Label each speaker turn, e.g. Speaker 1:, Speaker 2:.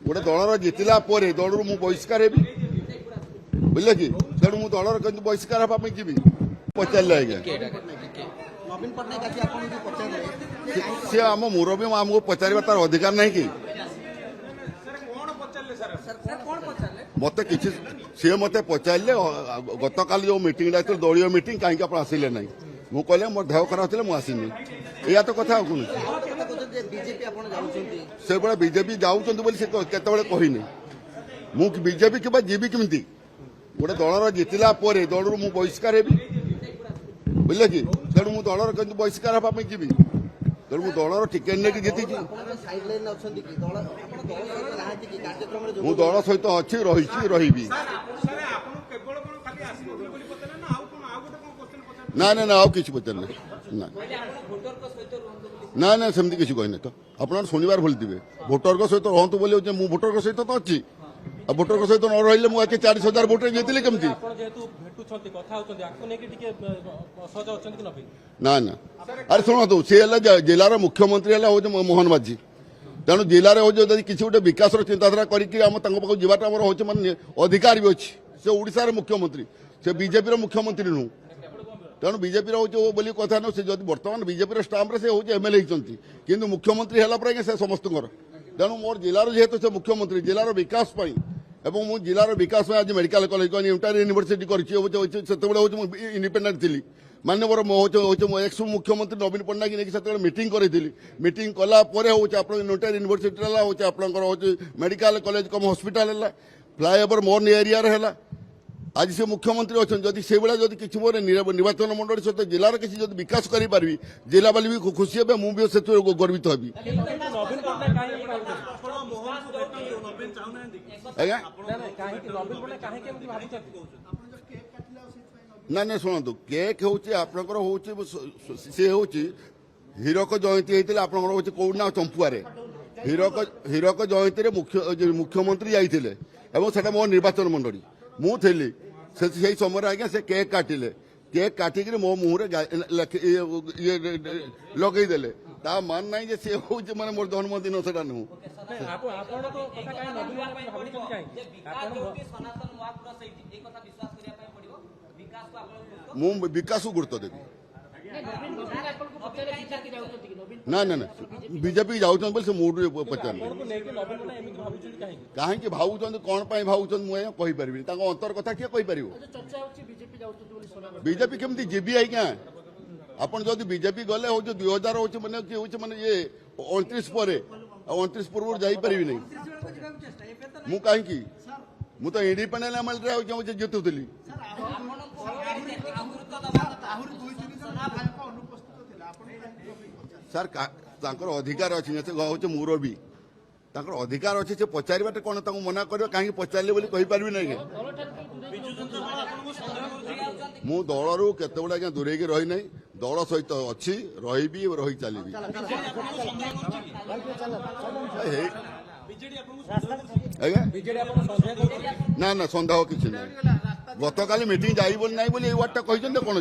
Speaker 1: गोटे दलर जितला दलू मु बहिष्कार हेबी बुझे कि तेणु मु दलर केमती बहिष्कार हाँपी जी पचारे आज्ञा
Speaker 2: नवीन पट्टनायक आज आपको पचारे
Speaker 1: सी आम मुरबी आमको पचार तार अधिकार नहीं कि मत कि सी मत पचारे गत काल जो मीटिंग दलीय मीटिंग कहीं आप आसिले ना मु कहले मोर देह खराब थी मुझे या तो कथा कौन से बीजेपी जाऊँ केतबे कहनी मु बीजेपी कि जीवी केमती गोटे दलर जितला दलू मु बहिष्कार हेबी बुझे कि तेणु मु दलर केमती बहिष्कार हाँपी जी तेणु मु दलर टिकेट नहीं जीति मु दल सहित अच्छी रही ना ना ना आउ कि पचार ना ना सेमती किसी कहने तो आप शुणवार भूल थे भोटर सहित रहतु बोले मुझे भोटर सहित तो अच्छी आ भोटर सहित न रही मुझे 40,000 भोट जीतली केमती ना ना अरे शुणु सी जिलार मुख्यमंत्री हूँ मोहन माझी तेणु जिले में हूँ किसी गोटे विकास चिंताधारा करके जावाटा हूँ मानने अधिकार भी अच्छी से ओडिशार मुख्यमंत्री से बीजेपी मुख्यमंत्री नुह तेणु बीजेपी हूँ बोली कथा न से बर्तमान बीजेपी स्टाम्प से हूँ एमएलए होती किंतु मुख्यमंत्री है से समस्त तेणु मोर जिलार जेहेतु से मुख्यमंत्री जिलार विकास एवं मु जिलार विकास आज मेडिकल कॉलेज इंटर यूनिवर्सिटी कर इंडिपेंडेंट थी माननीय मो एक्स मुख्यमंत्री नवीन पट्टनायक नहीं मीटिंग करी मीटिंग कलापर हूँ आप इंटर यूनिवर्सिटी हूँ आप मेडिकल कॉलेज कम हॉस्पिटल है फ्लाईओवर मोर एरिया है आज से मुख्यमंत्री अच्छा जदि से भाया जब किसी मोर निर्वाचन मंडली सहित जिलार किसी विकास करी जिलावाली भी खुशी हे मुझे गर्वित हबी ना ना शुणु केक हूँ आपंकर हूँ सी हूँ हीरक जयंती होता आप कौना चंपुआरे हीरक जयंती मुख्यमंत्री जाते और मो निर्वाचन मंडली मु थी से समय आज्ञा से केक काटिले केक काटिक मो मुहर लगेदेले ता मान ना सी हूँ मैंने मोर जन्मदिन से नुह मु विकास को गुरुत्व देवी ना ना ना बीजेपी जाऊँ बोले से मूड पचार कहीं भावुं कौन भावुं मुझे कहीपरि अंतर कथा किए कहीपर बीजेपी केमती जीवी आज्ञा आपड़ जब बीजेपी गले हूँ 2000 हूँ मैंने कि हूँ मैंने ये 29 पर 29 पूर्व जापर नहीं मु कहीं तो इंडिपेंडेंट एमएलए जितुली सर अधिकार अच्छी हूँ मुरबी अधिकार अच्छे से पचारे कौन मना कर कहीं पचारे कहीपर ना मु दलू केतबे आज्ञा दूरे रही ना दल सहित अच्छी रही चली ना ना सन्देह किसी ना गत काली मीटिंग जाइबनी ना ये वार्डटा कौन